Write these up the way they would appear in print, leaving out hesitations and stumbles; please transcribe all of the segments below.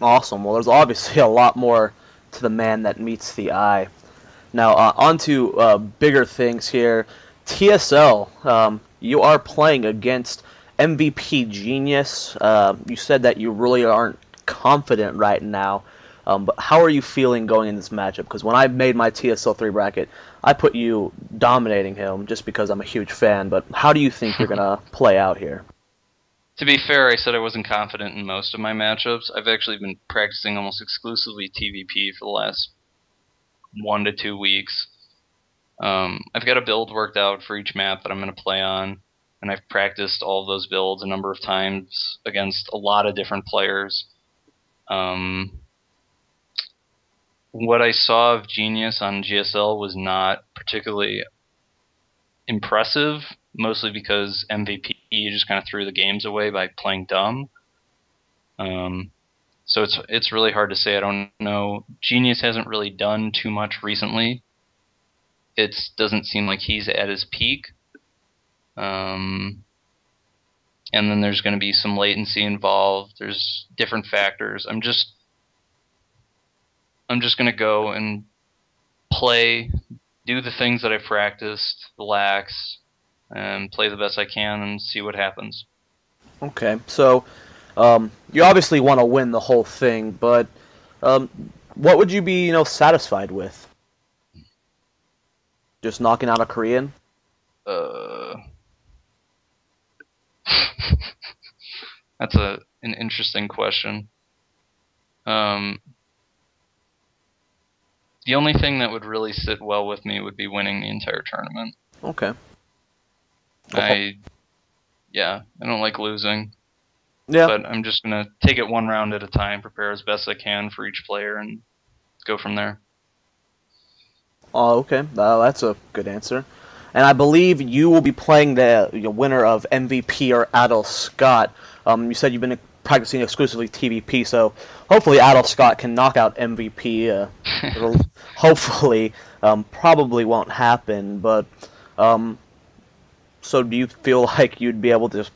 Awesome. Well, there's obviously a lot more to the man that meets the eye. Now, on to bigger things here. TSL, you are playing against MVP Genius. You said that you really aren't confident right now, but how are you feeling going in this matchup? Because when I made my TSL 3 bracket, I put you dominating him just because I'm a huge fan, but how do you think you're going to play out here? To be fair, I said I wasn't confident in most of my matchups. I've actually been practicing almost exclusively TVP for the last 1 to 2 weeks. I've got a build worked out for each map that I'm going to play on, and I've practiced all of those builds a number of times against a lot of different players. What I saw of Genius on GSL was not particularly impressive, mostly because MVP just kind of threw the games away by playing dumb. So it's really hard to say. I don't know. Genius hasn't really done too much recently. It doesn't seem like he's at his peak. And then there's going to be some latency involved. There's different factors. I'm just going to go and play, do the things that I've practiced, relax, and play the best I can and see what happens. Okay, so you obviously want to win the whole thing, but um, what would you be, satisfied with? Just knocking out a Korean? Uh, that's an interesting question. Um, the only thing that would really sit well with me would be winning the entire tournament. Okay. I don't like losing, Yeah. but I'm just gonna take it one round at a time, prepare as best I can for each player, and go from there. Oh, okay. That's a good answer. And I believe you will be playing the winner of MVP or Adel Scott. You said you've been practicing exclusively TVP, so hopefully Adel Scott can knock out MVP. It'll hopefully probably won't happen, but um, so do you feel like you'd be able to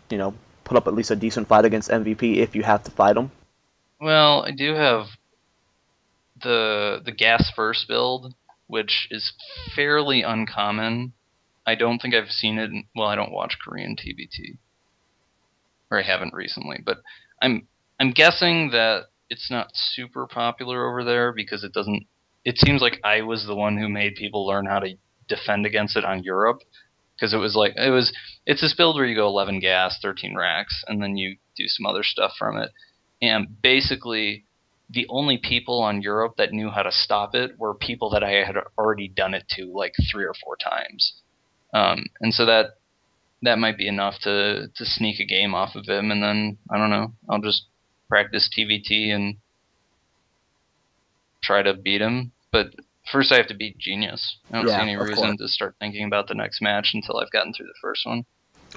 put up at least a decent fight against MVP if you have to fight him? Well, I do have the gas first build, which is fairly uncommon. I don't think I've seen it. Well, I don't watch Korean TBT, or I haven't recently, but I'm I'm guessing that it's not super popular over there because it doesn't. It seems like I was the one who made people learn how to defend against it on Europe, because it's this build where you go 11 gas, 13 racks, and then you do some other stuff from it. And basically, the only people on Europe that knew how to stop it were people that I had already done it to like 3 or 4 times. And so that might be enough to sneak a game off of him, and then I don't know. I'll just practice TVT and try to beat him. But first, I have to beat Genius. I don't see Yeah, any of course. reason to start thinking about the next match until I've gotten through the first one.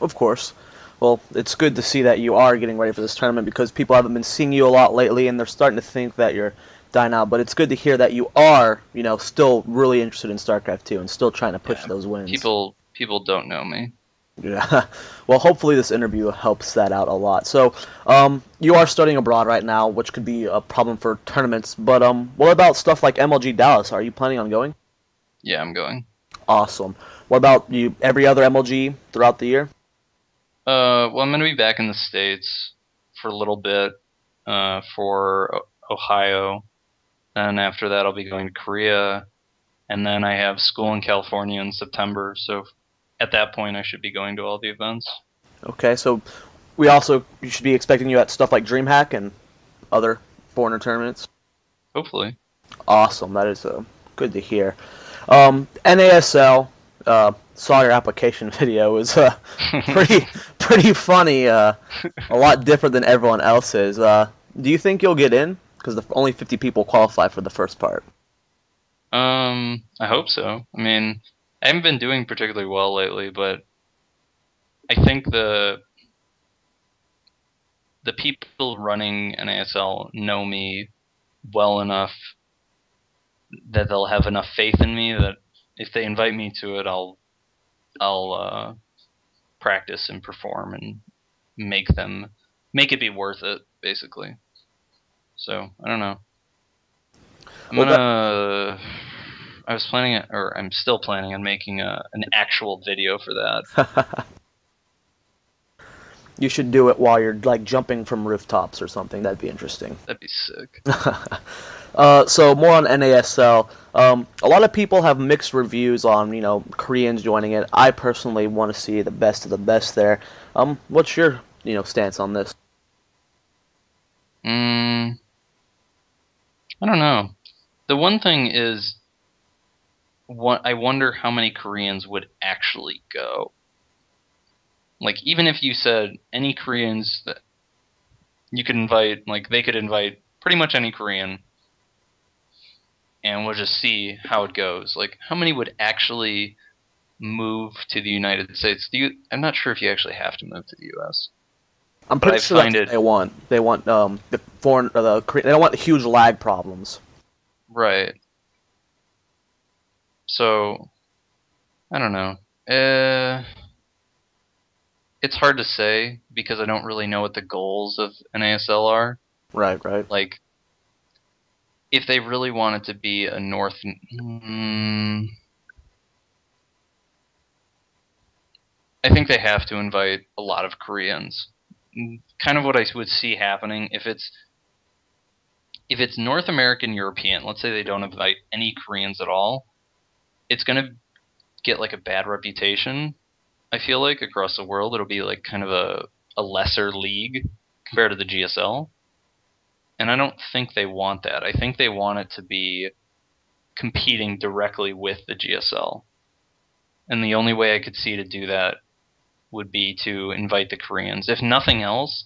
Of course. Well, it's good to see that you are getting ready for this tournament because people haven't been seeing you a lot lately and they're starting to think that you're dying out. But it's good to hear that you are, still really interested in StarCraft 2 and still trying to push Yeah, those wins. people don't know me. Yeah. Well, hopefully this interview helps that out a lot. So, you are studying abroad right now, which could be a problem for tournaments. But what about stuff like MLG Dallas? Are you planning on going? Yeah, I'm going. Awesome. What about you? Every other MLG throughout the year? Well, I'm gonna be back in the States for a little bit, for Ohio, and after that I'll be going to Korea, and then I have school in California in September. So at that point, I should be going to all the events. Okay, so you should be expecting you at stuff like DreamHack and other foreigner tournaments. Hopefully. Awesome, that is good to hear. NASL saw your application video. It was pretty funny. A lot different than everyone else's. Do you think you'll get in? Because only 50 people qualify for the first part. I hope so. I mean, I haven't been doing particularly well lately, but I think the people running NASL know me well enough that they'll have enough faith in me that if they invite me to it, I'll practice and perform and make it be worth it, basically. So I don't know. Well, that I was planning, or I'm still planning on making an actual video for that. you should do it while you're like jumping from rooftops or something. That'd be interesting. That'd be sick. So more on NASL. A lot of people have mixed reviews on Koreans joining it. I personally want to see the best of the best there. What's your stance on this? I don't know. The one thing is, I wonder how many Koreans would actually go. Like, even if you said any Koreans that you could invite, like, they could invite pretty much any Korean, and we'll just see how it goes. Like, how many would actually move to the United States? I'm not sure if you actually have to move to the U.S. I'm But pretty I sure that's find what it they want. They want the foreign, they don't want huge lag problems. right. So I don't know. It's hard to say because I don't really know what the goals of NASL are. Right, right. Like, if they really want it to be a I think they have to invite a lot of Koreans. Kind of what I would see happening if it's North American European. Let's say they don't invite any Koreans at all. It's gonna get like a bad reputation. I feel like across the world, it'll be like kind of a lesser league compared to the GSL. And I don't think they want that. I think they want it to be competing directly with the GSL. And the only way I could see to do that would be to invite the Koreans. If nothing else,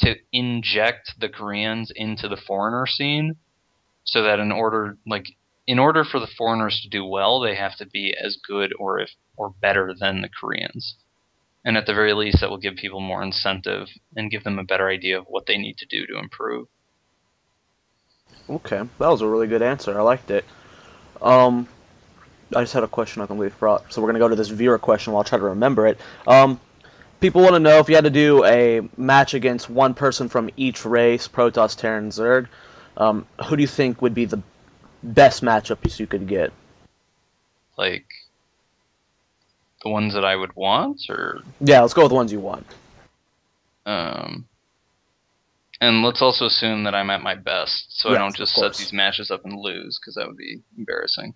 to inject the Koreans into the foreigner scene so that in order for the foreigners to do well, they have to be as good or better than the Koreans. And at the very least, that will give people more incentive and give them a better idea of what they need to do to improve. Okay, that was a really good answer. I liked it. Um, I just had a question I completely forgot, so we're gonna go to this viewer question while I try to remember it. People want to know if you had to do a match against one person from each race, Protoss, Terran, Zerg, who do you think would be the best matchup you could get? Like, the ones that I would want, or Yeah, let's go with the ones you want. um, and let's also assume that I'm at my best, so I don't Yes, of just set course. these matches up and lose, because that would be embarrassing.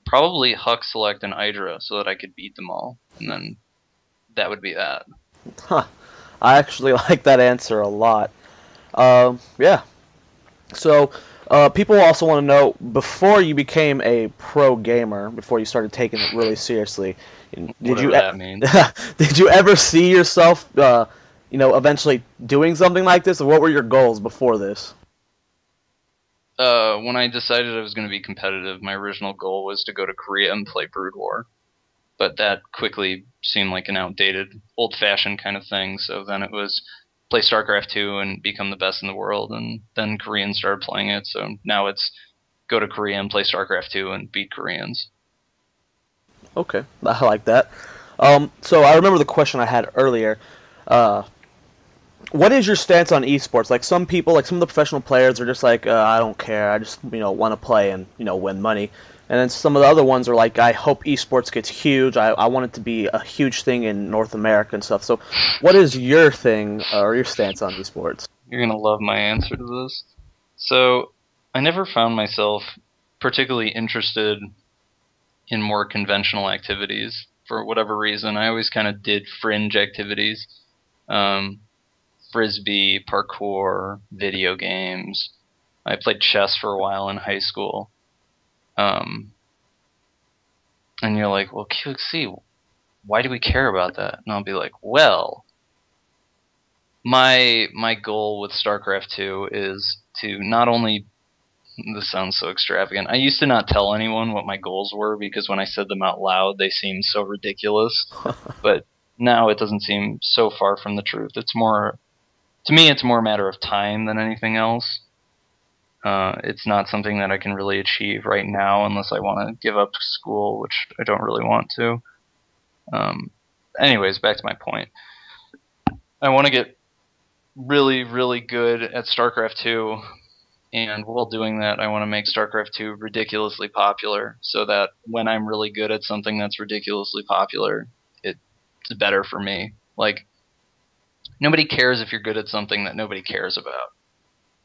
Probably Huck, Select, and Hydra, so that I could beat them all, and then that would be that. Huh. I actually like that answer a lot. Yeah. So, people also want to know, before you became a pro gamer, before you started taking it really seriously, did Whatever you that means. did you ever see yourself, eventually doing something like this, or what were your goals before this? When I decided I was going to be competitive, my original goal was to go to Korea and play Brood War. But that quickly seemed like an outdated, old-fashioned kind of thing, so then it was play StarCraft 2 and become the best in the world, and then Koreans started playing it, so now it's go to Korea and play StarCraft 2 and beat Koreans. Okay, I like that. So I remember the question I had earlier. Uh, what is your stance on esports? Like some people, like some of the professional players are just like, I don't care. I just want to play and win money. And then some of the other ones are like, I hope esports gets huge. I want it to be a huge thing in North America and stuff. So, what is your thing or your stance on esports? You're going to love my answer to this. So, I never found myself particularly interested in more conventional activities for whatever reason. I always kind of did fringe activities. Um, Frisbee, parkour, video games. I played chess for a while in high school. Um, and you're like, well, QXC, why do we care about that? And I'll be like, well, my goal with StarCraft 2 is to not only, this sounds so extravagant, I used to not tell anyone what my goals were because when I said them out loud, they seemed so ridiculous. But now it doesn't seem so far from the truth. It's more, to me, it's more a matter of time than anything else. It's not something that I can really achieve right now unless I want to give up school, which I don't really want to. Anyways, back to my point. I want to get really, really good at StarCraft 2 And while doing that, I want to make StarCraft 2 ridiculously popular, so that when I'm really good at something that's ridiculously popular, it's better for me. Like, nobody cares if you're good at something that nobody cares about.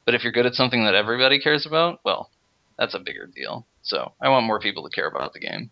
But if you're good at something that everybody cares about, well, that's a bigger deal. So I want more people to care about the game.